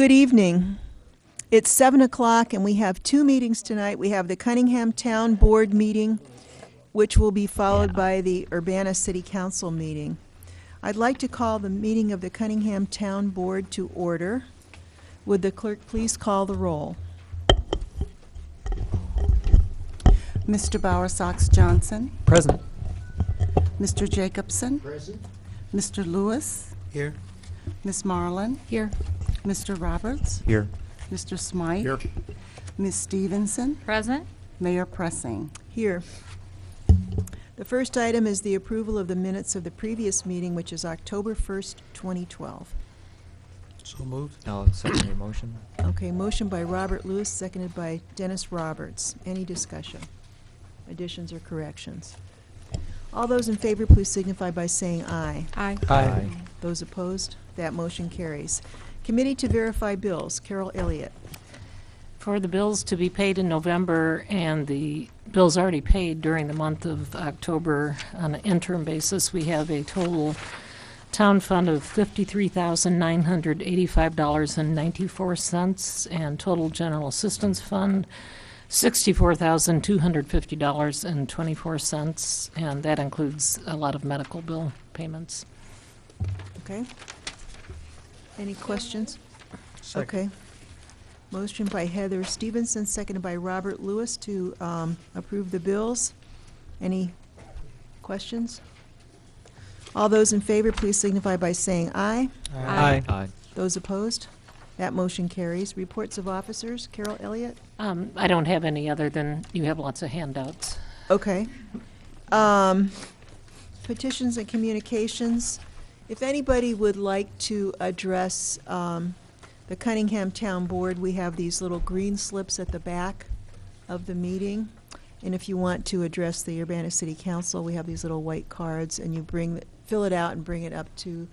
Good evening. It's 7 o'clock and we have two meetings tonight. We have the Cunningham Town Board meeting, which will be followed by the Urbana City Council meeting. I'd like to call the meeting of the Cunningham Town Board to order. Would the clerk please call the roll? Mr. Bowersox Johnson. Present. Mr. Jacobson. Present. Mr. Lewis. Here. Ms. Marlin. Here. Mr. Roberts. Here. Mr. Smythe. Here. Ms. Stevenson. Present. Mayor Pressing. Here. The first item is the approval of the minutes of the previous meeting, which is October 1st, 2012. So moved. I'll second your motion. Okay, motion by Robert Lewis, seconded by Dennis Roberts. Any discussion? Additions or corrections? All those in favor, please signify by saying aye. Aye. Aye. Those opposed? That motion carries. Committee to verify bills. Carol Elliott. For the bills to be paid in November and the bills already paid during the month of October on an interim basis, we have a total town fund of $53,985.94 and total general assistance fund $64,250.24, and that includes a lot of medical bill payments. Okay. Any questions? Second. Okay. Motion by Heather Stevenson, seconded by Robert Lewis to approve the bills. Any questions? All those in favor, please signify by saying aye. Aye. Aye. Those opposed? That motion carries. Reports of officers. Carol Elliott. I don't have any other than you have lots of handouts. Okay. Petitions and communications. If anybody would like to address the Cunningham Town Board, we have these little green slips at the back of the meeting. And if you want to address the Urbana City Council, we have these little white cards, and you fill it out and bring it up to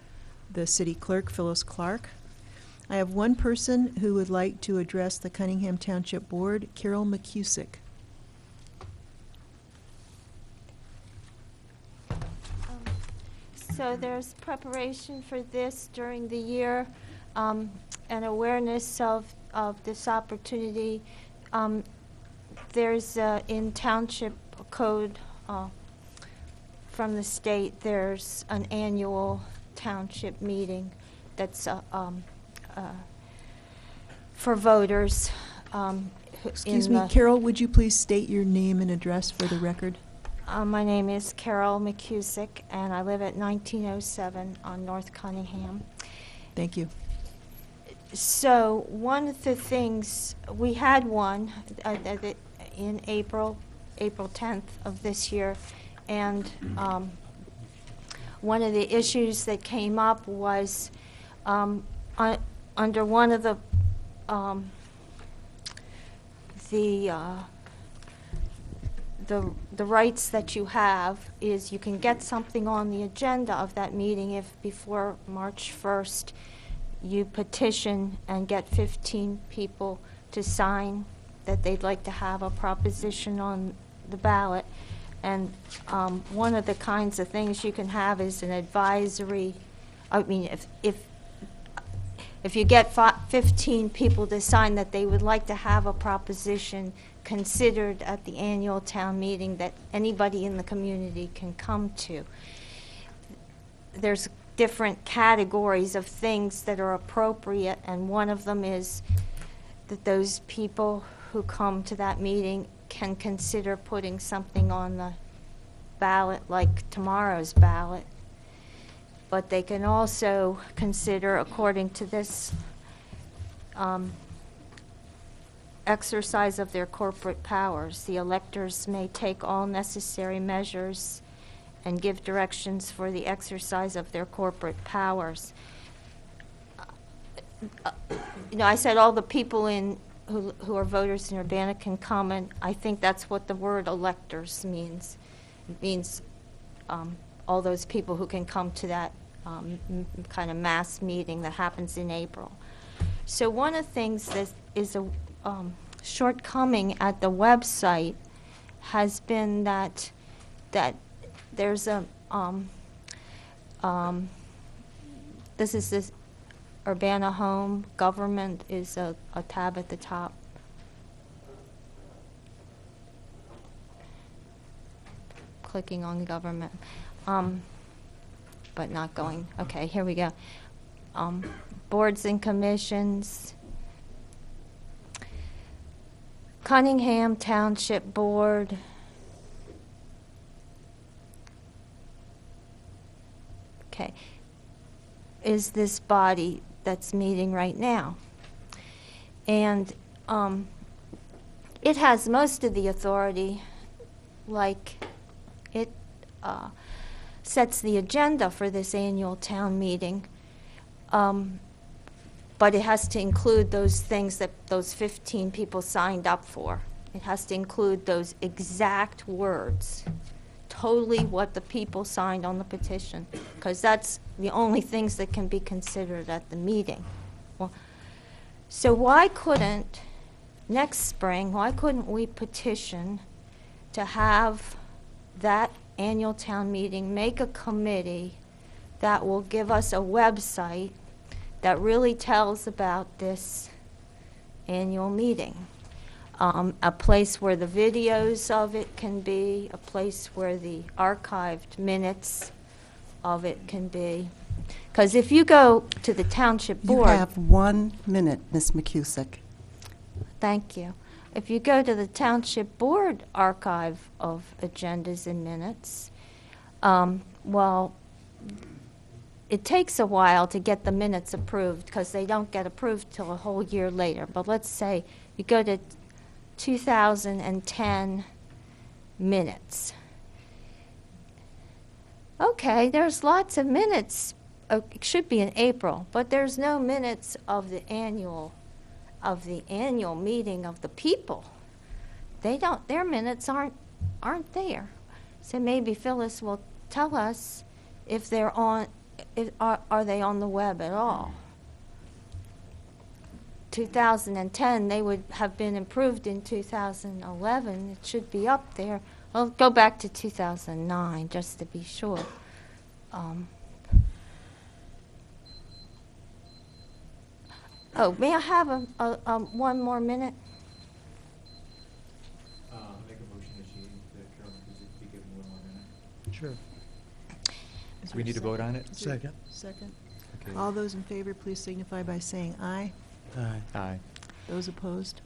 the city clerk, Phyllis Clark. I have one person who would like to address the Cunningham Township Board, Carol McCusick. So there's preparation for this during the year, and awareness of this opportunity. There's in Township Code from the state, there's an annual township meeting that's for voters. Excuse me, Carol, would you please state your name and address for the record? My name is Carol McCusick, and I live at 1907 on North Cunningham. Thank you. So one of the things, we had one in April 10th of this year, and one of the issues that came up was under one of the rights that you have is you can get something on the agenda of that meeting if before March 1st you petition and get 15 people to sign that they'd like to have a proposition on the ballot. And one of the kinds of things you can have is an advisory. I mean, if you get 15 people to sign that they would like to have a proposition considered at the annual town meeting that anybody in the community can come to. There's different categories of things that are appropriate, and one of them is that those people who come to that meeting can consider putting something on the ballot like tomorrow's ballot. But they can also consider, according to this exercise of their corporate powers, the electors may take all necessary measures and give directions for the exercise of their corporate powers. I said all the people who are voters in Urbana can come, and I think that's what the word electors means. It means all those people who can come to that kind of mass meeting that happens in April. So one of the things that is a shortcoming at the website has been that there's a this is this Urbana Home, Government is a tab at the top. Clicking on Government, but not going. Okay, here we go. Boards and commissions. Cunningham Township Board. Okay, is this body that's meeting right now. And it has most of the authority, like it sets the agenda for this annual town meeting. But it has to include those things that those 15 people signed up for. It has to include those exact words, totally what the people signed on the petition, because that's the only things that can be considered at the meeting. Well, so why couldn't, next spring, why couldn't we petition to have that annual town meeting make a committee that will give us a website that really tells about this annual meeting? A place where the videos of it can be, a place where the archived minutes of it can be. Because if you go to the township You board... have 1 minute, Ms. McCusick. Thank you. If you go to the township board archive of agendas and minutes, well, it takes a while to get the minutes approved because they don't get approved till a whole year later. But let's say you go to 2010 minutes. Okay, there's lots of minutes. It should be in April, but there's no minutes of the annual meeting of the people. Their minutes aren't there. So maybe Phyllis will tell us if they're on. Are they on the web at all? 2010, they would have been improved in 2011. It should be up there. I'll go back to 2009 just to be sure. Oh, may I have one more minute? Make a motion that Carol McCusick be given 1 more minute. Sure. Is Do we there need to a vote on it? Is there a Second. Second. Okay. All those in favor, please signify by saying aye. Aye. Aye. Those opposed?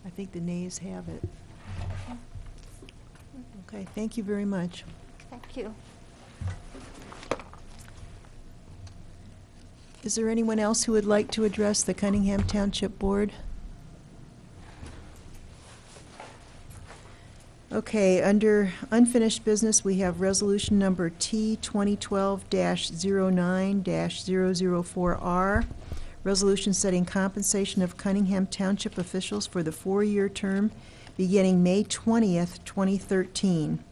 I think the nays have it. Okay, thank you very much. Thank you. Is there anyone else who would like to address the Cunningham Township Board? Okay, under unfinished business, we have resolution number T 2012-09-004R, resolution setting compensation of Cunningham Township officials for the 4-year term beginning May 20th, 2013.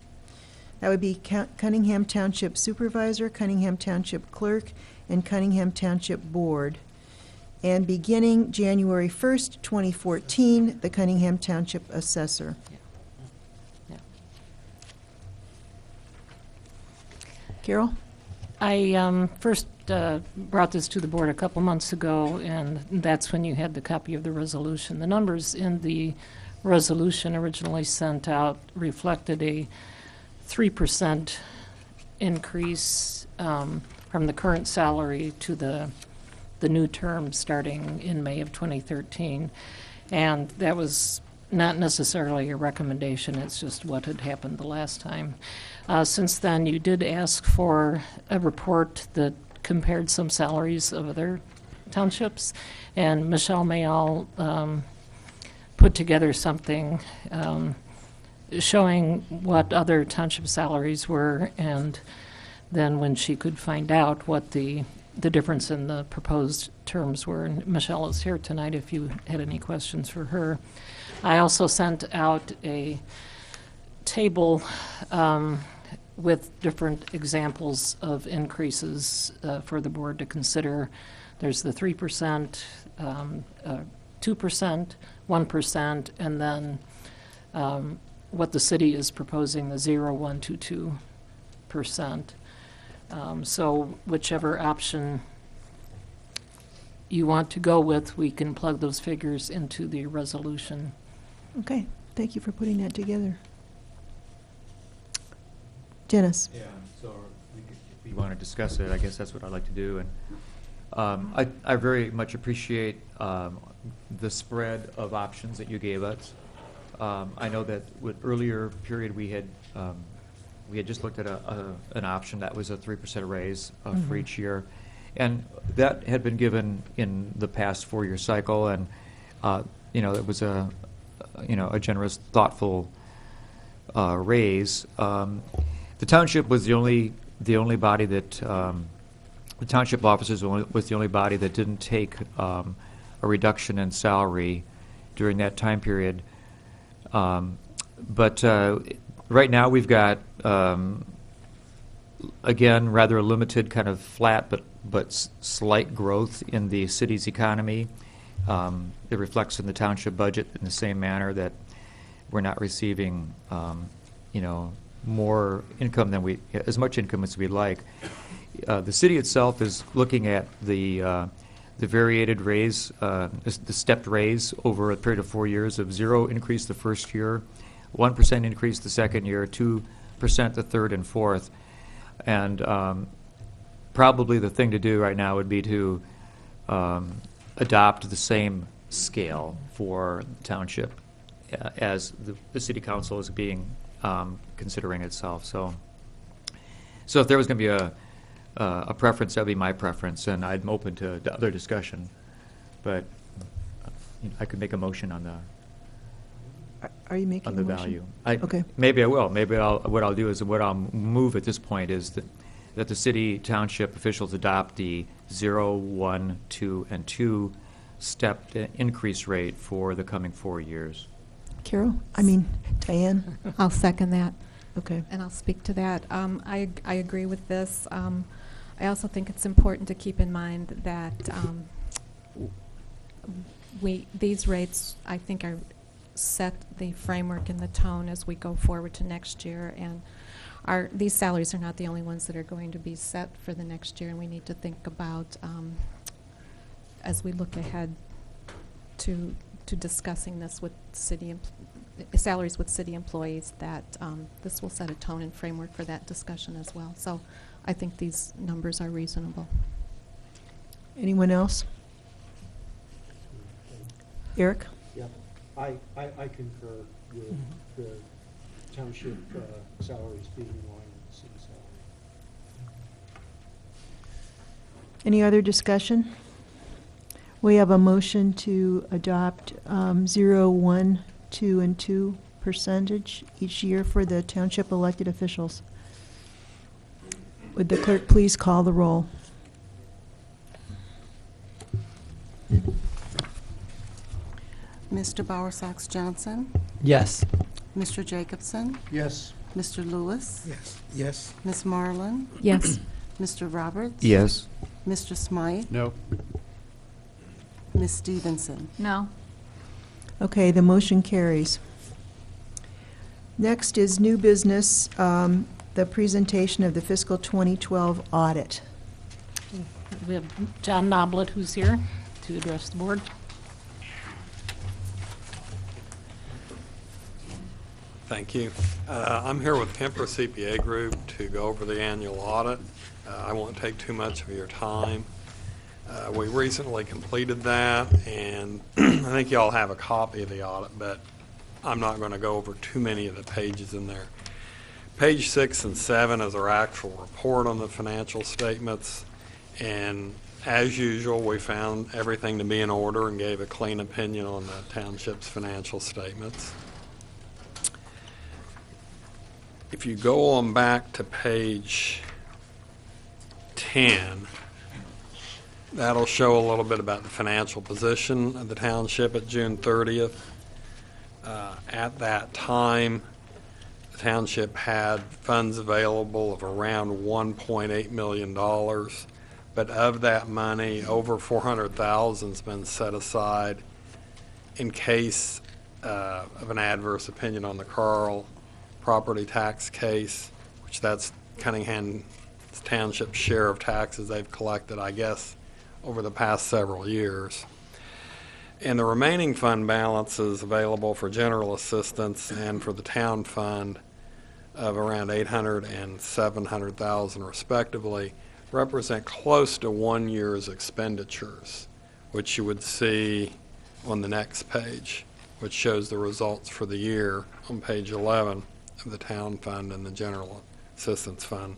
That would be Cunningham Township Supervisor, Cunningham Township Clerk, and Cunningham Township Board. And beginning January 1st, 2014, the Cunningham Township Assessor. Carol? I first brought this to the board a couple months ago, and that's when you had the copy of the resolution. The numbers in the resolution originally sent out reflected a 3% increase from the current salary to the new term starting in May of 2013. And that was not necessarily a recommendation, it's just what had happened the last time. Since then, you did ask for a report that compared some salaries of other townships, and Michelle Mayall put together something showing what other township salaries were, and then when she could find out what the difference in the proposed terms were. And Michelle is here tonight if you had any questions for her. I also sent out a table with different examples of increases for the board to consider. There's the 3%, 2%, 1%, and then what the city is proposing, the 0, 1, 2, 2%. So whichever option you want to go with, we can plug those figures into the resolution. Okay, thank you for putting that together. Dennis? Yeah, so if we want to discuss it, I guess that's what I'd like to do. And I very much appreciate the spread of options that you gave us. I know that with earlier period, we had just looked at an option that was a 3% raise for each year. And that had been given in the past 4-year cycle, and it was a generous, thoughtful raise. The township was the only body that the township officers was the only body that didn't take a reduction in salary during that time period. But right now we've got again rather a limited kind of flat but slight growth in the city's economy. It reflects in the township budget in the same manner that we're not receiving more income than as much income as we'd like. The city itself is looking at the variated raise, the stepped raise over a period of 4 years of 0 increase the first year, 1% increase the second year, 2% the third and fourth. And probably the thing to do right now would be to adopt the same scale for the township as the city council is being considering itself. So if there was going to be a preference, that would be my preference, and I'm open to other discussion. But I could make a motion on Are you making the a motion? value. Okay. Maybe I will. Maybe what I'll do is what I'll move at this point is that the city township officials adopt the 0, 1, 2, and 2 stepped increase rate for the coming 4 years. Diane? I'll second that, Okay. and I'll speak to that. I agree with this. I also think it's important to keep in mind that these rates, I think, are set the framework and the tone as we go forward to next year. And these salaries are not the only ones that are going to be set for the next year, and we need to think about, as we look ahead to discussing this with salaries with city employees, that this will set a tone and framework for that discussion as well. So I think these numbers are reasonable. Anyone else? Eric? Yep. I concur with the township salaries being in line with the city salary. Any other discussion? We have a motion to adopt 0, 1, 2, and 2 percentage each year for the township elected officials. Would the clerk please call the roll? Mr. Bowersox Johnson, Yes. Mr. Jacobson, Yes. Mr. Lewis, Yes. Yes. Ms. Marlin, Yes. Mr. Roberts, Yes. Mr. Smythe, No. Ms. Stevenson. No. Okay, the motion carries. Next is new business, the presentation of the fiscal 2012 audit. We have John Noblet, who's here to address the board. Thank you. I'm here with Kemper CPA Group to go over the annual audit. I won't take too much of your time. We recently completed that, and I think you all have a copy of the audit, but I'm not going to go over too many of the pages in there. Page 6 and 7 is our actual report on the financial statements, and as usual, we found everything to be in order and gave a clean opinion on the township's financial statements. If you go on back to page 10, that'll show a little bit about the financial position of the township at June 30th. At that time, the township had funds available of around $1.8 million, but of that money, over $400,000 has been set aside in case of an adverse opinion on the Carl property tax case, which that's Cunningham township's share of taxes they've collected, I guess, over the past several years. And the remaining fund balances available for general assistance and for the town fund of around $800,000 and $700,000 respectively represent close to 1 year's expenditures, which you would see on the next page, which shows the results for the year on page 11 of the town fund and the general assistance fund.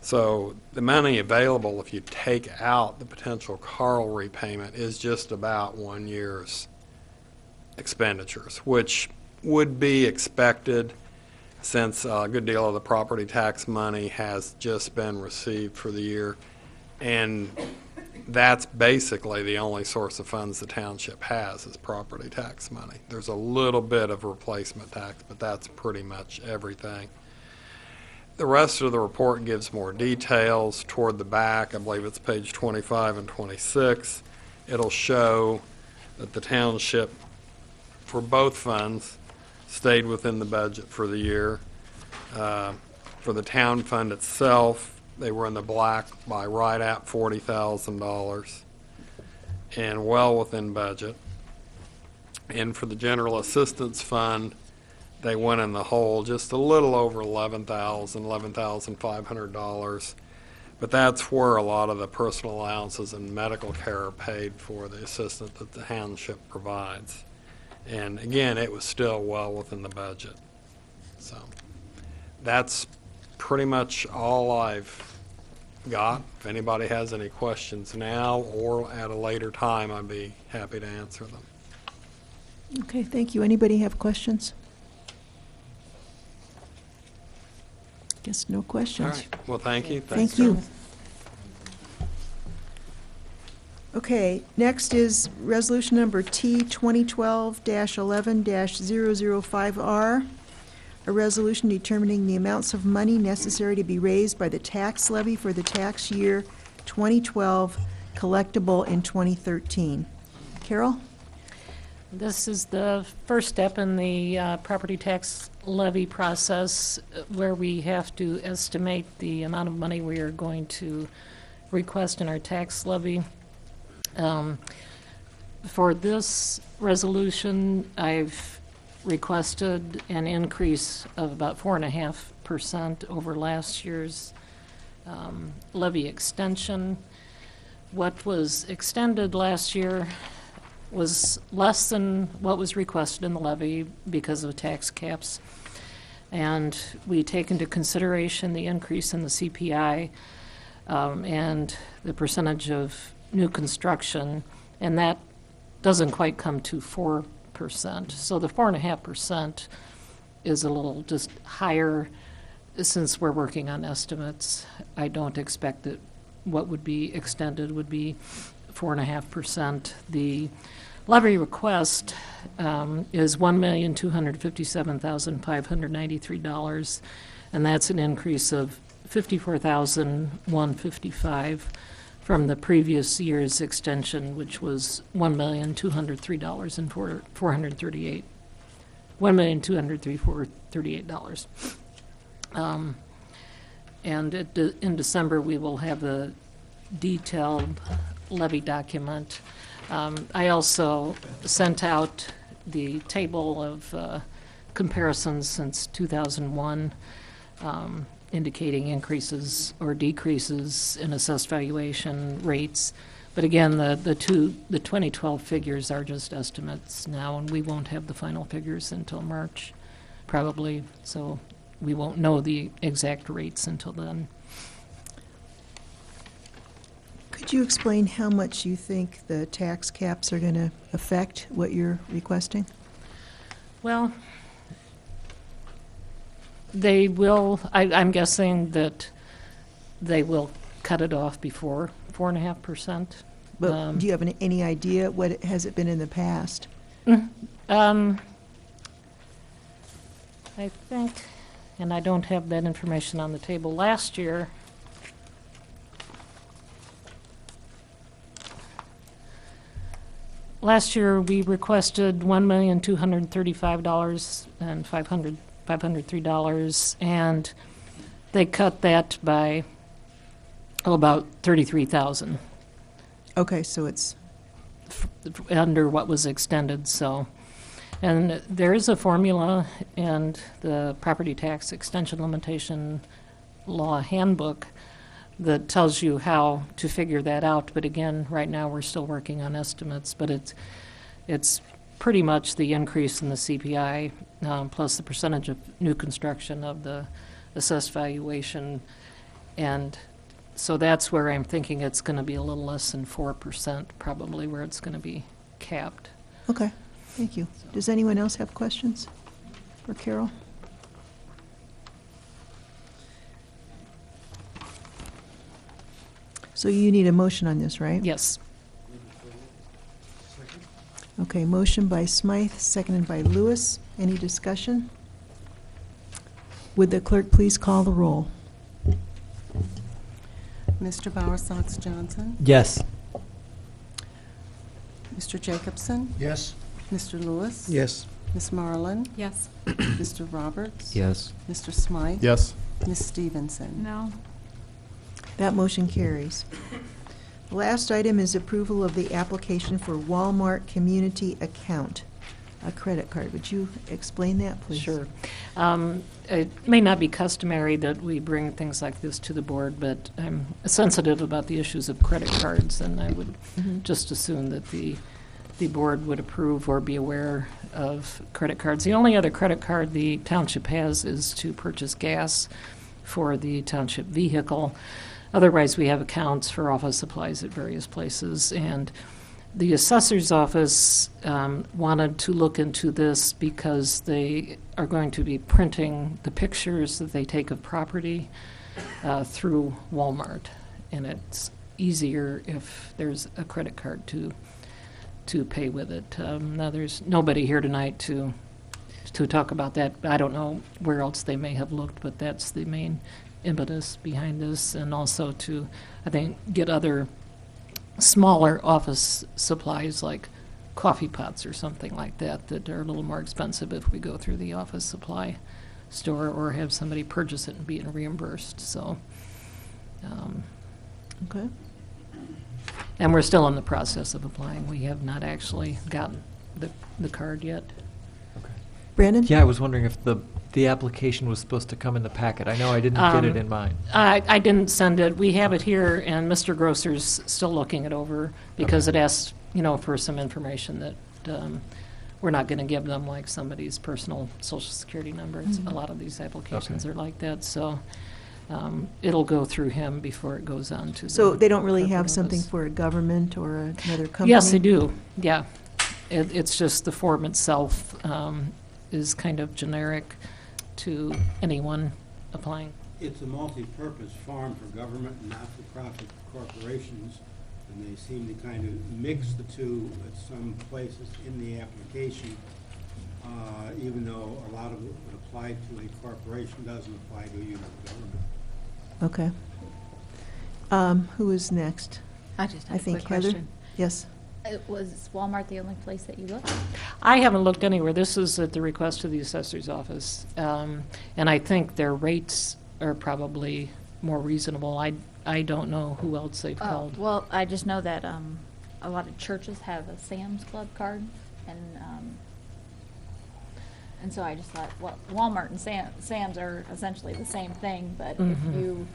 So the money available, if you take out the potential Carl repayment, is just about 1 year's expenditures, which would be expected since a good deal of the property tax money has just been received for the year. And that's basically the only source of funds the township has is property tax money. There's a little bit of replacement tax, but that's pretty much everything. The rest of the report gives more details toward the back. I believe it's page 25 and 26. It'll show that the township, for both funds, stayed within the budget for the year. For the town fund itself, they were in the black by right at $40,000 and well within budget. And for the general assistance fund, they went in the hole just a little over $11,500. But that's where a lot of the personal allowances and medical care are paid for the assistance that the township provides. And again, it was still well within the budget. So that's pretty much all I've got. If anybody has any questions now or at a later time, I'd be happy to answer them. Okay, thank you. Anybody have questions? Guess no All questions. right. Well, thank you. Thank you. Okay, next is resolution number T 2012-11-005R, a resolution determining the amounts of money necessary to be raised by the tax levy for the tax year 2012 collectible in 2013. Carol? This is the first step in the property tax levy process where we have to estimate the amount of money we are going to request in our tax levy. For this resolution, I've requested an increase of about 4.5% over last year's levy extension. What was extended last year was less than what was requested in the levy because of tax caps. And we take into consideration the increase in the CPI and the percentage of new construction, and that doesn't quite come to 4%. So the 4.5% is a little just higher since we're working on estimates. I don't expect that what would be extended would be 4.5%. The levy request is $1,257,593, and that's an increase of $54,155 from the previous year's extension, which was $1,203,438. $1,203,438. And in December, we will have a detailed levy document. I also sent out the table of comparisons since 2001, indicating increases or decreases in assessed valuation rates. But again, the 2012 figures are just estimates now, and we won't have the final figures until March, probably. So we won't know the exact rates until then. Could you explain how much you think the tax caps are going to affect what you're requesting? Well, they will, I'm guessing that they will cut it off before 4.5%. But do you have any idea what has it been in the past? I think, and I don't have that information on the table, last year, we requested $1,235,503, and They cut that by, about 33,000, Okay, so it's, under what was extended, so. And there is a formula in the property tax extension limitation law handbook that tells you how to figure that out, but again, right now, we're still working on estimates, but it's pretty much the increase in the CPI, plus the percentage of new construction of the assessed valuation, and so that's where I'm thinking it's going to be a little less than 4%, probably where it's going to be capped. okay, thank you. Does anyone else have questions for Carol? So you need a motion on this, right? Yes. Okay, motion by Smythe, seconded by Lewis. Any discussion? Would the clerk please call the roll? Mr. Bowersox Johnson, Yes. Mr. Jacobson, Yes. Mr. Lewis. Yes. Ms. Marlin, Yes. Mr. Roberts. Yes. Mr. Smythe. Yes. Ms. Stevenson. No. That motion carries. The last item is approval of the application for Walmart Community Account, a credit card. Would you explain that, please? Sure. It may not be customary that we bring things like this to the board, but I'm sensitive about the issues of credit cards, and I would Mhm. just assume that the board would approve or be aware of credit cards. The only other credit card the township has is to purchase gas for the township vehicle. Otherwise, we have accounts for office supplies at various places, and the assessor's office wanted to look into this because they are going to be printing the pictures that they take of property through Walmart, and it's easier if there's a credit card to pay with it. Now, there's nobody here tonight to talk about that. I don't know where else they may have looked, but that's the main impetus behind this, and also to, I think, get other smaller office supplies like coffee pots or something like that that are a little more expensive if we go through the office supply store or have somebody purchase it and being reimbursed. So, Okay. and we're still in the process of applying. We have not actually gotten the card yet. Brandon? Yeah, I was wondering if the application was supposed to come in the packet. I know I didn't get it in mine. I didn't send it. We have it here, and Mr. Grosser's still looking it over because it asks, for some information that we're not going to give them, like somebody's personal social security number. A lot of these applications are like that, so it'll go through him before it goes on to. So the they don't really have corporate something office. for a government or another company? Yes, they do. Yeah, it's just the form itself is kind of generic to anyone applying. It's a multi-purpose form for government and not-for-profit corporations, and they seem to kind of mix the two at some places in the application, even though a lot of it would apply to a corporation, doesn't apply to a unit of government. Okay. Who is next? I just I have a think quick Heather? question. Yes. Was Walmart the only place that you looked? I haven't looked anywhere. This is at the request of the assessor's office. And I think their rates are probably more reasonable. I don't know who else they've Oh, called. well, I just know that a lot of churches have a Sam's Club card, and so I just thought, well, Walmart and Sam's are essentially the same thing, but if you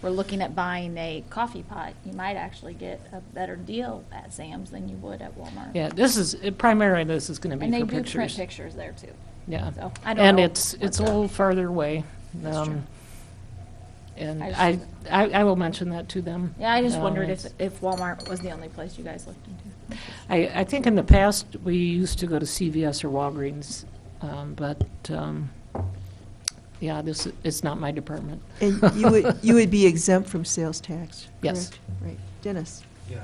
were looking at buying a coffee pot, you might actually get a better deal at Sam's than you would at Walmart. Yeah, primarily this is going to be And they for do print pictures. pictures there too. Yeah. So, I don't And know it's what's a up. little farther away. That's true. And I I will mention that to them. Yeah, I just wondered it's- if Walmart was the only place you guys looked into. I think in the past, we used to go to CVS or Walgreens, but, yeah, it's not my department. And you would be exempt from sales tax, Yes. correct? Right. Dennis? Yeah.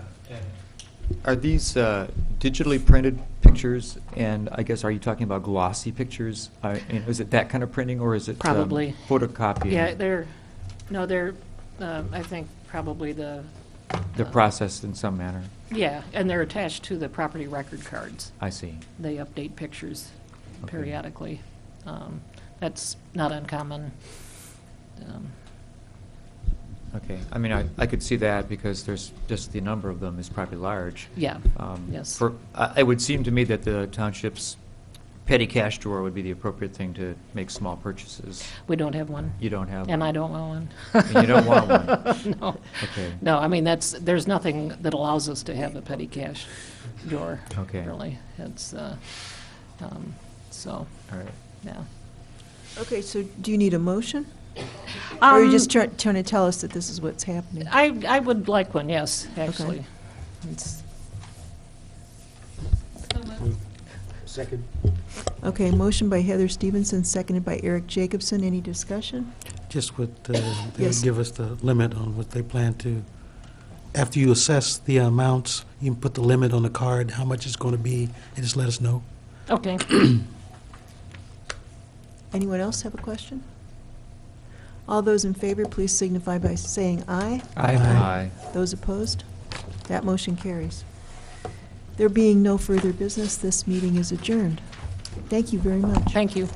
Are these digitally printed pictures, and I guess, are you talking about glossy pictures? Is it that kind of printing, or is it Probably. photocopying? Yeah, they're, I think probably They're processed in some manner. yeah, and they're attached to the property record cards. I see. They update pictures Okay. periodically. That's not uncommon. Okay, I mean, I could see that because there's just the number of them is probably large. Yeah, yes. It would seem to me that the township's petty cash drawer would be the appropriate thing to make small purchases. We don't have one. You don't have And one. I don't want one. And you don't want one? No. Okay. No, I mean, there's nothing that allows us to have a petty cash drawer. Okay. Really. It's, so, All right. yeah. Okay, so do you need a motion? Or are you just Um, trying to tell us that this is what's happening? I would like one, yes, actually. It's- Second. Okay, motion by Heather Stevenson, seconded by Eric Jacobson. Any discussion? Just what, they Yes. give us the limit on what they plan to, after you assess the amounts, you can put the limit on the card, how much it's going to be, and just let us know. Okay. Anyone else have a question? All those in favor, please signify by saying aye. Aye. Those opposed? That motion carries. There being no further business, this meeting is adjourned. Thank you very much. Thank you.